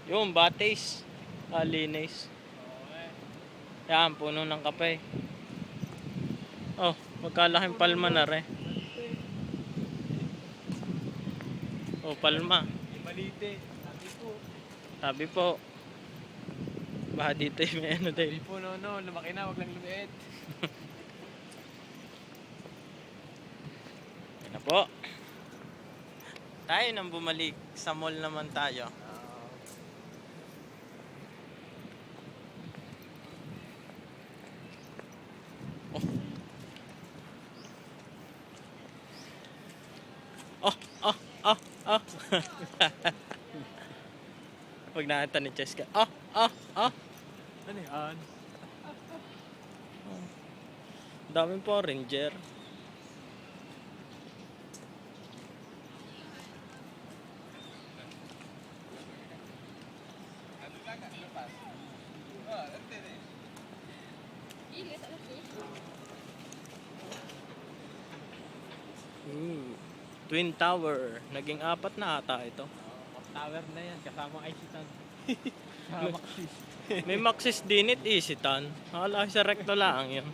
Yung batis. Linis. Yan, puno ng kape. Oh, magkalaking palma na rin. Oh, palma. Malite. Sabi po. Sabi po. Baka dito may ano din. Sabi po, no, lumaki na, wag lang lumiit. Yan na po. Tayo nang bumalik. Sa mall naman tayo. Oh, oh, oh, oh. Pag nakita ni Cheska. Oh, oh, oh. Ano yan? Daming po ranger. Twin Tower. Naging 4 na ata ito. Tower na yan, kasama Isitan. Maxis. May Maxis din it, Isitan. Akala ko sa recto lang yun.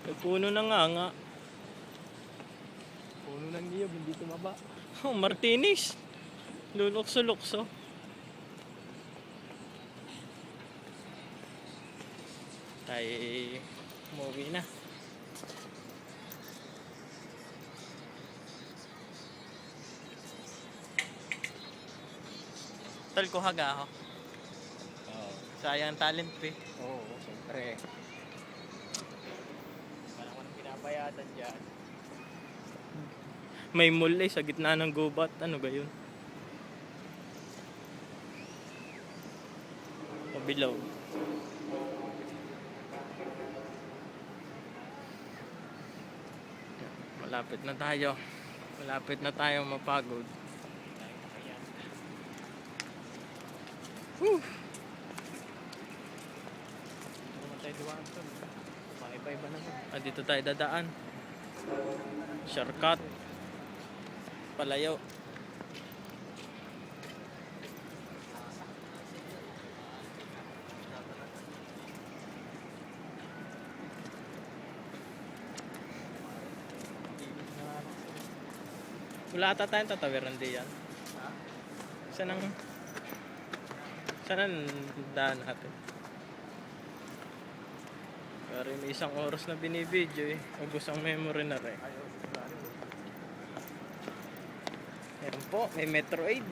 May puno na nga. Puno ng niyog, hindi tumaba. Oh, Martinez. Lulukso-lukso. Tayo umuwi na. Tol ko haga ako. Sayang talent eh. Oo, siyempre. Wala ko nang pinabayatan dyan. May mall sa gitna ng gubat. Ano ba yun? Pabilaw. Malapit na tayo. Malapit na tayo mapagod. Whew. Ano naman tayo duwaan to? Iba-iba naman. Dito tayo dadaan. Shortcut. Palayo. Wala ata tayong tatawiran di yan. Saan ang daan natin? Pero may 1 oras na binibidyo eh. Ubus ang memory na rin. Ayan po, may Metroid.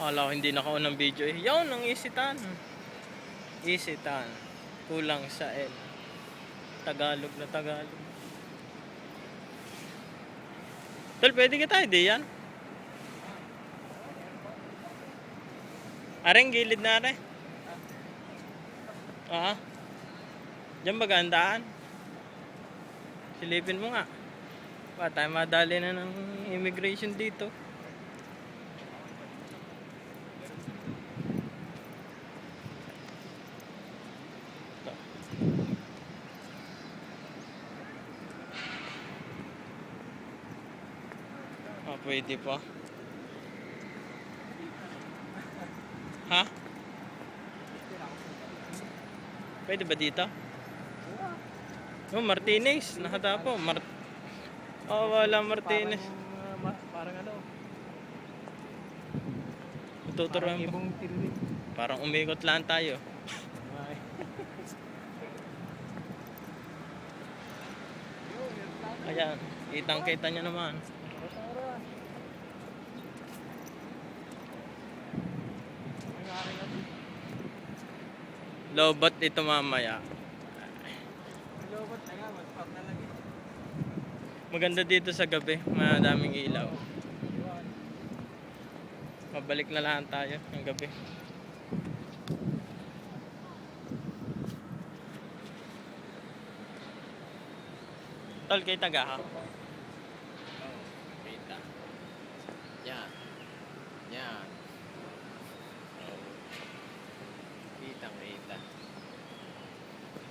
Akala ko hindi naka-on ng video eh. Yun, ang Isitan. Isitan. Kulang sa L. Tagalog na Tagalog. Tol, pwede ka tayo di yan? Areng, gilid na are. Diyan ba gandaan? Silipin mo nga. Ba tayo madali na ng immigration dito. Pwede pa. Ha? Pwede ba dito? Oh, Martinez. Nakata po. Wala Martinez. Parang ano? Tuturuan Parang mo. ibong tirinig. Parang umikot lang tayo. Ayan. Kitang-kita nyo naman. Lobot ito mamaya. Lobot na nga, mag-pop na lagi. Maganda dito sa gabi, madaming ilaw. Mabalik na lang tayo ng gabi. Tol, kay taga ha? Kita. Yan. Yan. Kita.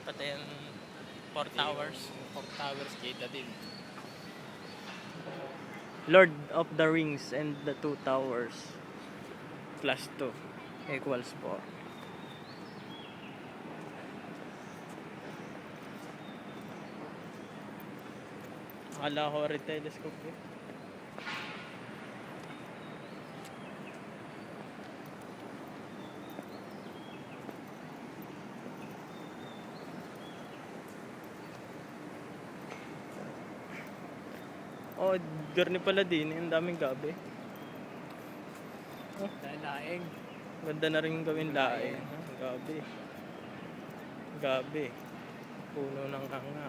Pati yung 4 towers. 4 towers kita din. Lord of the Rings and the 2 towers plus 2 equals 4. Akala ko rin telescope eh. Oh, journey pala din. Ang daming gabi. Dahil laing. Ganda na rin gawin laing. Gabi. Gabi. Puno ng hanga.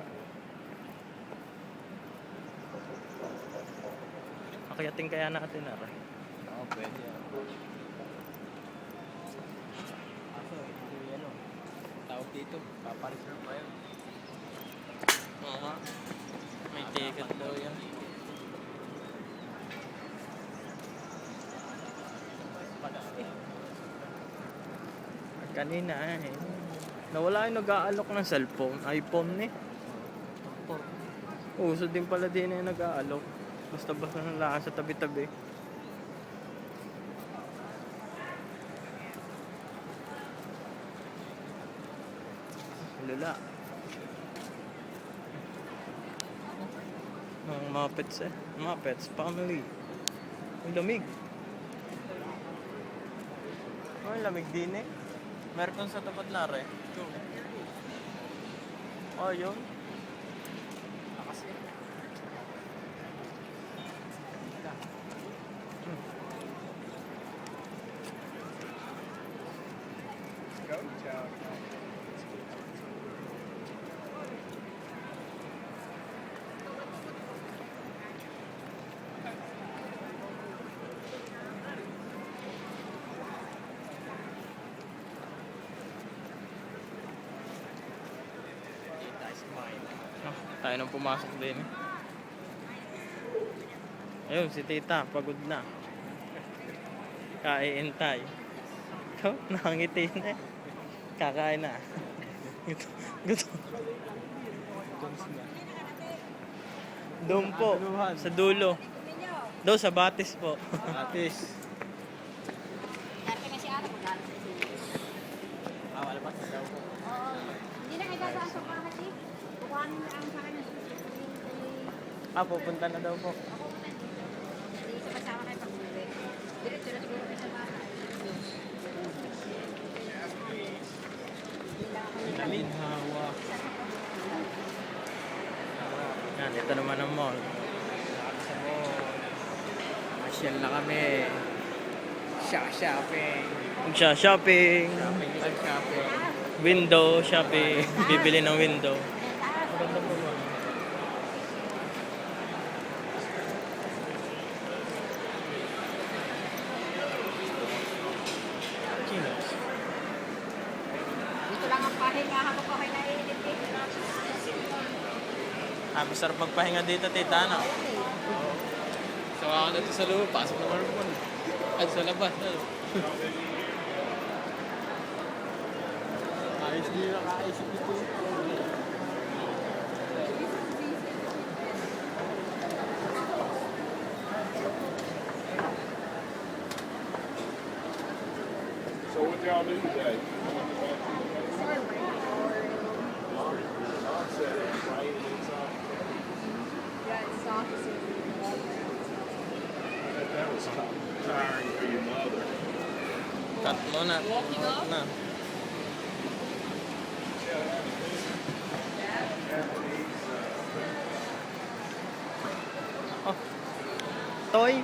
Akyatin kaya natin na rin. Oo, pwede. Kaso, hindi ano. Tawag dito. Papareserve pa yun. Oo nga. May ticket daw yan. Kanina eh. Nawala yung nag-aalok ng cellphone. iPhone eh. Uso din pala din yung nag-aalok. Basta-basta nang lakas sa tabi-tabi. Lula. Mga Muppets eh. Muppets family. Ang lamig. Oh, ang lamig din eh. Meron sa tapat lare. Oh, yun. Lakas eh. Go, Chow. Oh, tayo nang pumasok din eh. Ayun, si tita, pagod na. Kaintay. Ikaw, nakangiti na eh. Kakain na. Gusto. Doon po, sa dulo. Doon sa batis po. Atis. Dati na si Ara, mag-aaral sa ito. Wala pa sa daw. Oo. Hindi na kayo dadaan sa bahay eh. Kukuhanin na ang sa akin ng susi. Ah, pupunta na daw po. Ako muna dito. Hindi isa kasama kayo pag-uwi. Diretso na siguro kayo sa bahay. Hindi lang ako nila. Hawa. Yan, ito naman ang mall. Sa mall. Masyal na kami. Shopping. Magsha-shopping. Shopping. Window shopping. Bibili ng window. Maganda po ba? Chinos. Dito lang ang pahinga habang ako kayo naiinit eh. Ah, masarap magpahinga dito, tita, ano? So ako na ito sa loob. Pasok naman po. At sa labas. Ano? Ayos din nakaisip ito. So what y'all do today? That was tiring for your mother. Cut mo na. Cut na. Oh. Toy.